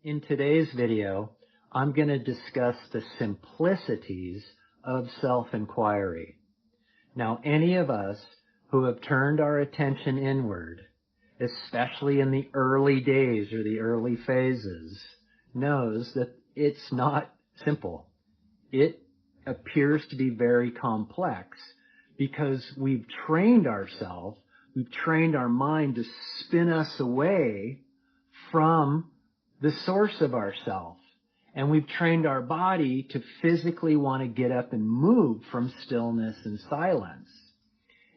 In today's video, I'm going to discuss the simplicities of self-enquiry. Now, any of us who have turned our attention inward, especially in the early days or the early phases, knows that it's not simple. It appears to be very complex because we've trained ourselves, we've trained our mind to spin us away from the source of ourself. And we've trained our body to physically want to get up and move from stillness and silence.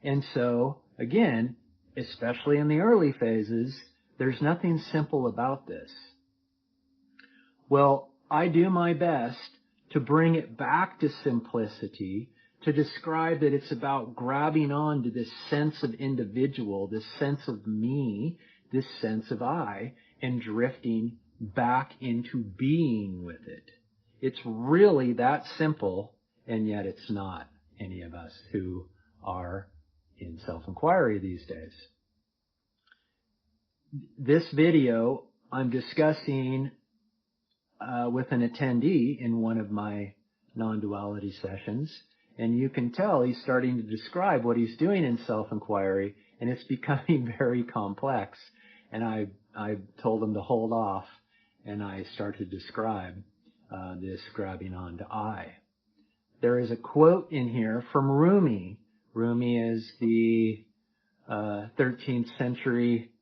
And so, again, especially in the early phases, there's nothing simple about this. Well, I do my best to bring it back to simplicity, to describe that it's about grabbing on to this sense of individual, this sense of me, this sense of I, and drifting back into being with it. It's really that simple, and yet it's not, any of us who are in self-inquiry these days. This video I'm discussing with an attendee in one of my non-duality sessions, and you can tell he's starting to describe what he's doing in self-inquiry, and it's becoming very complex. And I told him to hold off, and I start to describe this grabbing on to I. There is a quote in here from Rumi. Rumi is the 13th century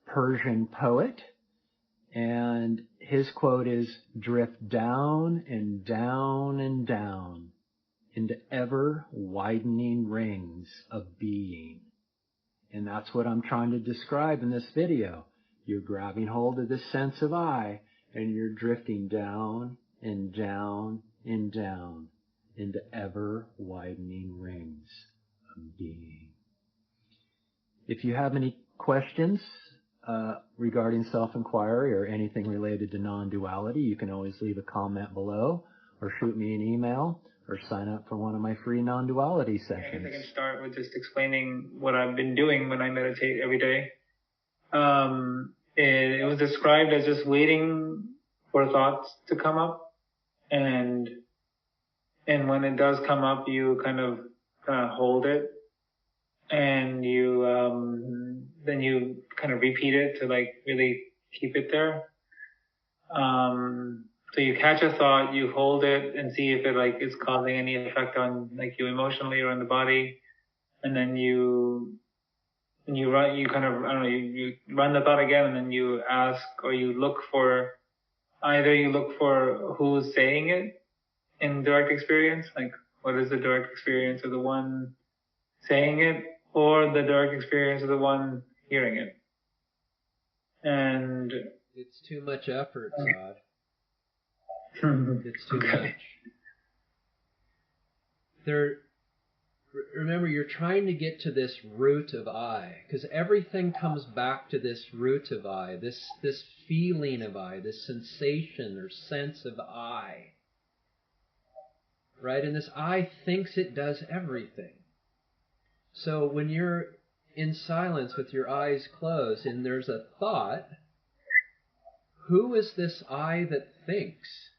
Persian poet, and his quote is, "Drift down and down and down into ever-widening rings of being." And that's what I'm trying to describe in this video. You're grabbing hold of this sense of I, and you're drifting down and down and down into ever-widening rings of being. If you have any questions regarding self-inquiry or anything related to non-duality, you can always leave a comment below or shoot me an email or sign up for one of my free non-duality sessions. I can start with just explaining what I've been doing when I meditate every day. It was described as just waiting for thoughts to come up, and when it does come up, you kind of hold it, and you then you kind of repeat it to really keep it there. So you catch a thought, you hold it and see if it is causing any effect on you emotionally or on the body, and then you run the thought again, and then you ask, or you look for who's saying it in direct experience, what is the direct experience of the one saying it, or the direct experience of the one hearing it. And it's too much effort, Todd. It's too okay. much. Remember, you're trying to get to this root of I, because everything comes back to this root of I, this feeling of I, this sensation or sense of I. Right? And this I thinks it does everything. So when you're in silence with your eyes closed and there's a thought, who is this I that thinks?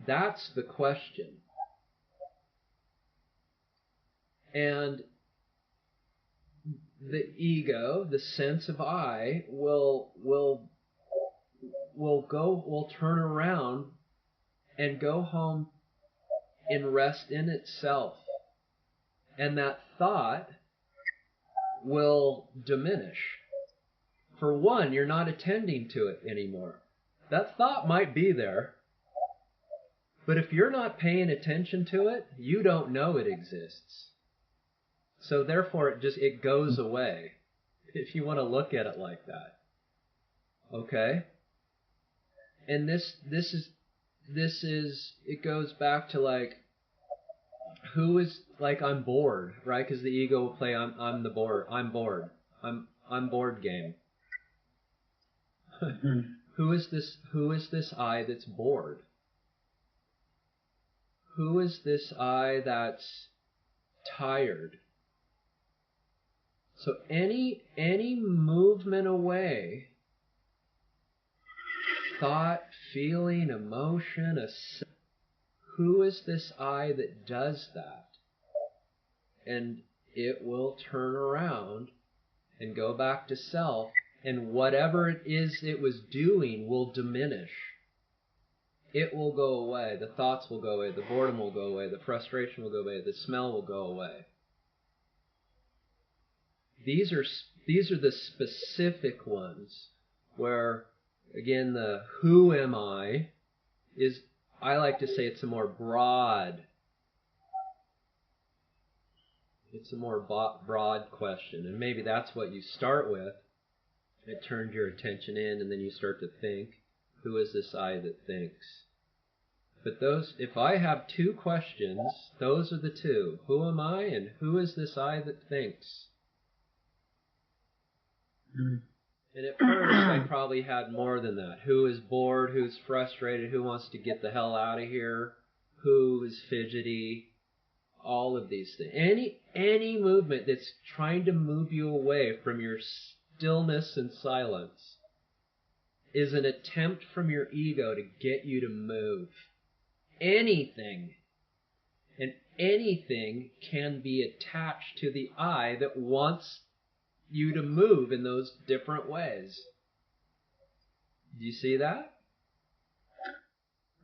That's the question. And the ego, the sense of I, will turn around and go home and rest in itself. And that thought will diminish. For one, you're not attending to it anymore. That thought might be there, but if you're not paying attention to it, you don't know it exists. So therefore, it goes away, if you want to look at it like that. Okay? And this is it goes back to who is I'm bored, right? Because the ego will play I'm bored. I'm bored game. Who is this I that's bored? Who is this I that's tired? So any movement away thought, feeling, emotion, who is this I that does that? And it will turn around and go back to self, and whatever it is it was doing will diminish. It will go away. The thoughts will go away. The boredom will go away. The frustration will go away. The smell will go away. These are the specific ones where, again, the who am I is, I like to say it's a more broad question. And maybe that's what you start with. It turns your attention in, and then you start to think, who is this I that thinks? But if I have two questions, those are the two. Who am I, and who is this I that thinks? And at first, I probably had more than that. Who is bored? Who's frustrated? Who wants to get the hell out of here? Who is fidgety? All of these things. Any movement that's trying to move you away from your stillness and silence is an attempt from your ego to get you to move. Anything. And anything can be attached to the I that wants you to move in those different ways. Do you see that?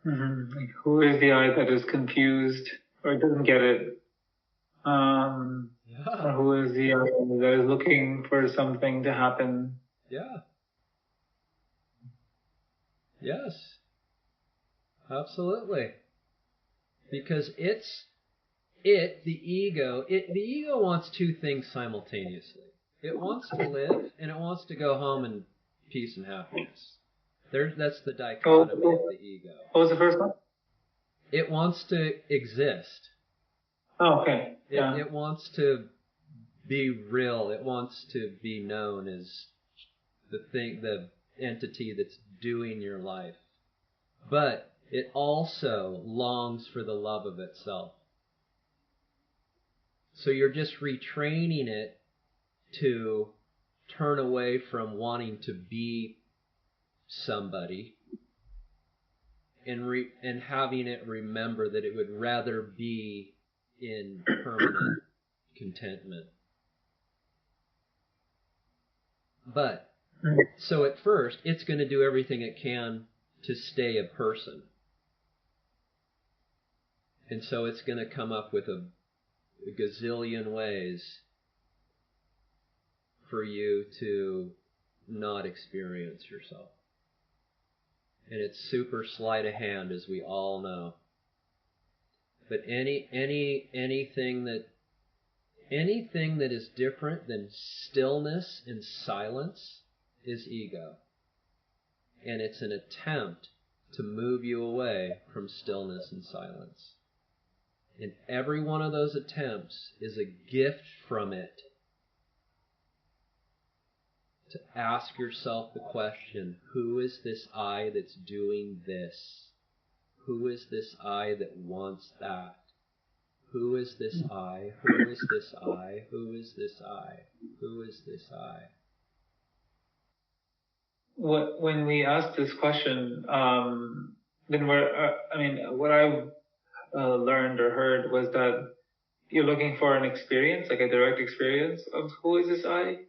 Mm-hmm. Like, who is the I that is confused or doesn't get it? Or who is the I that is looking for something to happen? Yeah. Yes. Absolutely. Because the ego wants two things simultaneously. It wants to live, and it wants to go home in peace and happiness. That's the dichotomy of the ego. What was the first one? It wants to exist. Oh, okay. Yeah. It wants to be real. It wants to be known as the entity that's doing your life. But it also longs for the love of itself. So you're just retraining it to turn away from wanting to be somebody and having it remember that it would rather be in permanent contentment. But, so at first, it's going to do everything it can to stay a person. And so it's going to come up with a gazillion ways for you to not experience yourself. And it's super sleight of hand, as we all know. But anything that is different than stillness and silence is ego. And it's an attempt to move you away from stillness and silence. And every one of those attempts is a gift from it to ask yourself the question, who is this I that's doing this? Who is this I that wants that? Who is this I? Who is this I? Who is this I? Who is this I? When we ask this question, then what I learned or heard was that you're looking for an experience, like a direct experience of who is this I?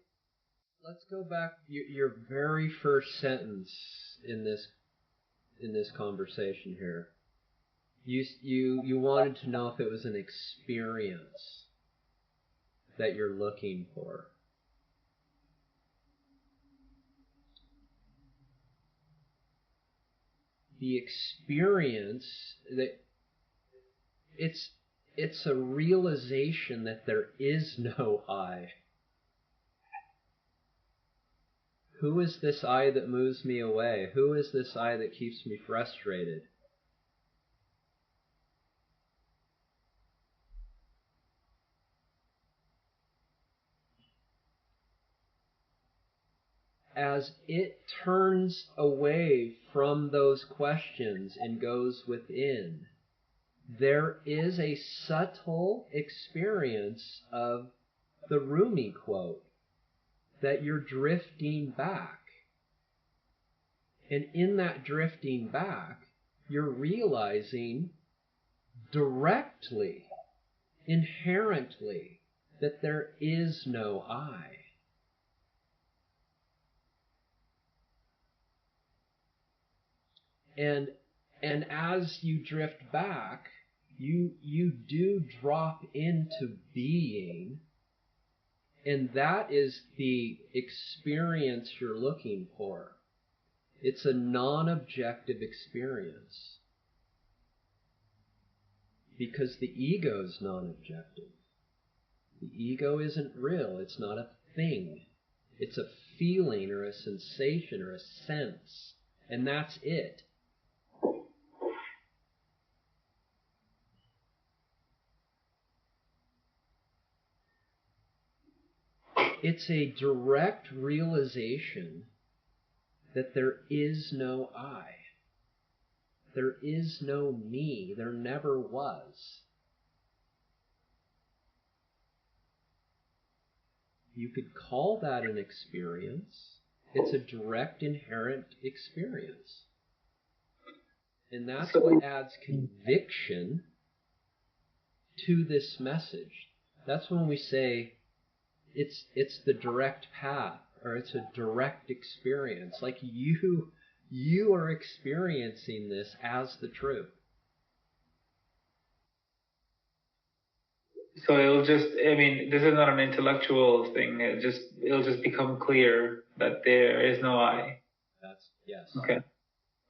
Let's go back your very first sentence in this conversation here. You wanted to know if it was an experience that you're looking for. The experience that it's a realization that there is no I. Who is this I that moves me away? Who is this I that keeps me frustrated? As it turns away from those questions and goes within, there is a subtle experience of the Rumi quote, that you're drifting back. And in that drifting back, you're realizing directly, inherently, that there is no I. And as you drift back, you do drop into being, and that is the experience you're looking for. It's a non-objective experience. Because the ego is non-objective. The ego isn't real. It's not a thing. It's a feeling or a sensation or a sense. And that's it. It's a direct realization that there is no I. There is no me. There never was. You could call that an experience. It's a direct, inherent experience. And that's what adds conviction to this message. That's when we say it's the direct path, or it's a direct experience. Like you are experiencing this as the truth. So it'll just, I mean, this is not an intellectual thing. It'll just become clear that there is no I. That's, yes. Okay.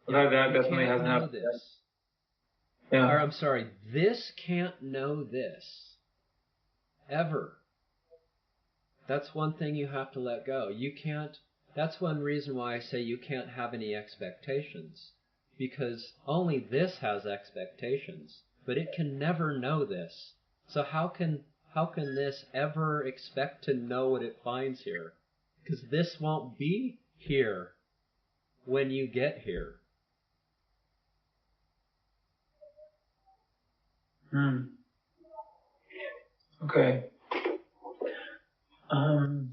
Yeah, that definitely hasn't happened. This. Yeah. Or I'm sorry, this can't know this. Ever. That's one thing you have to let go. You can't, that's one reason why I say you can't have any expectations. Because only this has expectations. But it can never know this. So how can this ever expect to know what it finds here? Because this won't be here when you get here. Okay.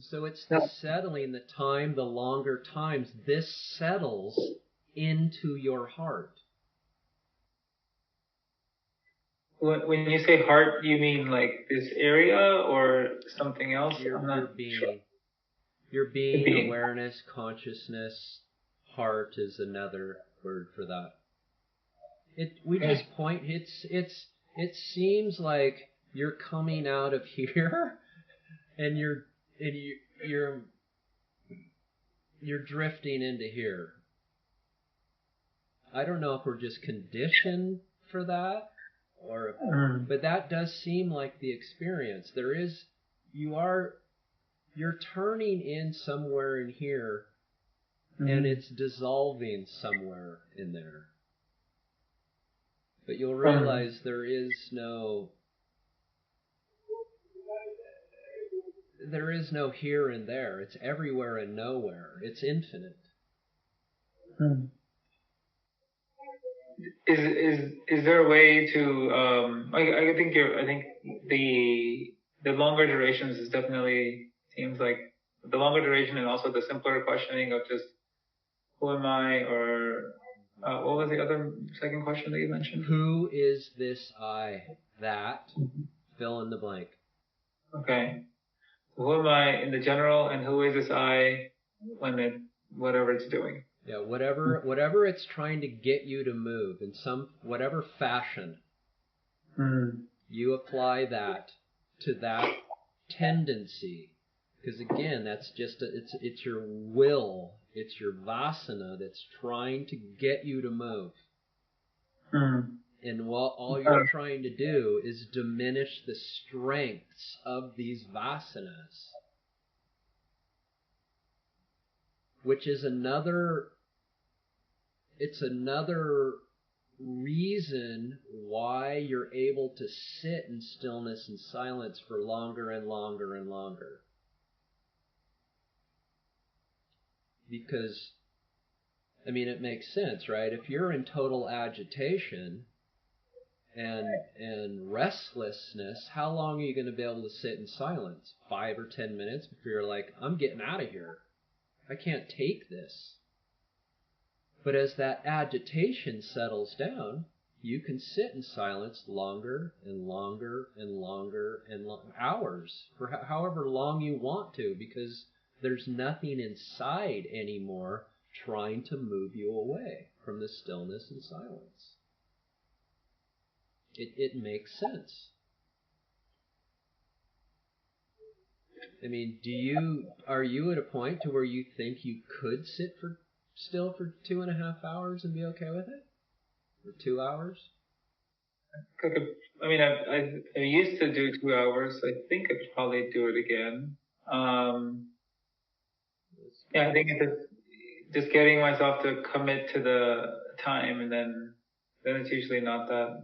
So it's the settling, the time, the longer times. This settles into your heart. When you say heart, you mean like this area or something else? Your being. Your being, awareness, consciousness. Heart is another word for that. It seems like you're coming out of here and you're drifting into here. I don't know if we're just conditioned for that, but that does seem like the experience. You're turning in somewhere in here, and it's dissolving somewhere in there. But you'll realize there is no here and there. It's everywhere and nowhere. It's infinite. Is there a way to I think the longer durations is definitely seems like the longer duration, and also the simpler questioning of just who am I, or what was the other second question that you mentioned? Who is this I? That fill in the blank. Okay. Who am I in the general, and who is this I when whatever it's doing? Yeah, whatever it's trying to get you to move in whatever fashion, you apply that to that tendency, because again, that's just it's your will, it's your vasana that's trying to get you to move. And all you're trying to do is diminish the strengths of these vasanas, which is another reason why you're able to sit in stillness and silence for longer and longer and longer. Because, I mean, it makes sense, right? If you're in total agitation and restlessness, how long are you going to be able to sit in silence? 5 or 10 minutes before you're like, I'm getting out of here. I can't take this. But as that agitation settles down, you can sit in silence longer and longer and longer and hours, for however long you want to, because there's nothing inside anymore trying to move you away from the stillness and silence. It makes sense. I mean, are you at a point to where you think you could sit still for 2.5 hours and be okay with it? Or 2 hours? I used to do 2 hours. I think I could probably do it again. I think it's just getting myself to commit to the time, and then it's usually not that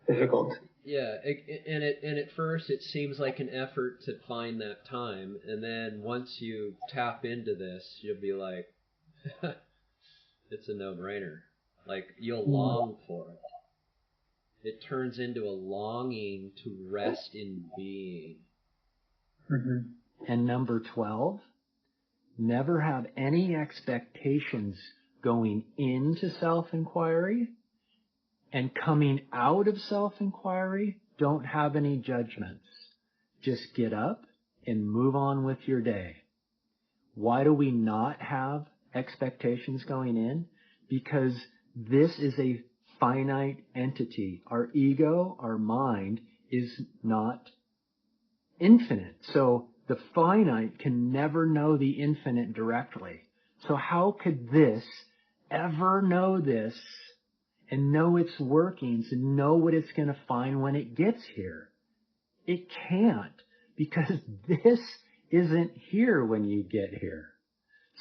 difficult. Yeah, and at first it seems like an effort to find that time, and then once you tap into this, you'll be like, it's a no-brainer. Like, you'll long for it. It turns into a longing to rest in being. Mm-hmm. And number 12, never have any expectations going into self-inquiry, and coming out of self-inquiry, don't have any judgments. Just get up and move on with your day. Why do we not have expectations going in? Because this is a finite entity. Our ego, our mind, is not infinite. So the finite can never know the infinite directly. So how could this ever know this and know its workings and know what it's going to find when it gets here? It can't, because this isn't here when you get here.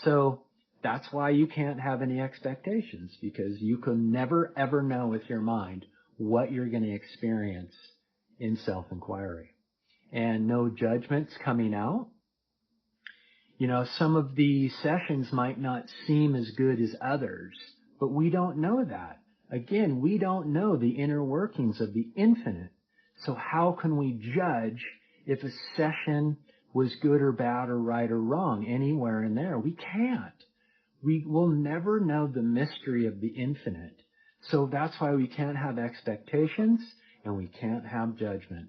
So that's why you can't have any expectations, because you can never ever know with your mind what you're going to experience in self-inquiry. And no judgments coming out. You know, some of the sessions might not seem as good as others, but we don't know that. Again, we don't know the inner workings of the infinite. So how can we judge if a session was good or bad or right or wrong anywhere in there? We can't. We will never know the mystery of the infinite. So that's why we can't have expectations and we can't have judgment.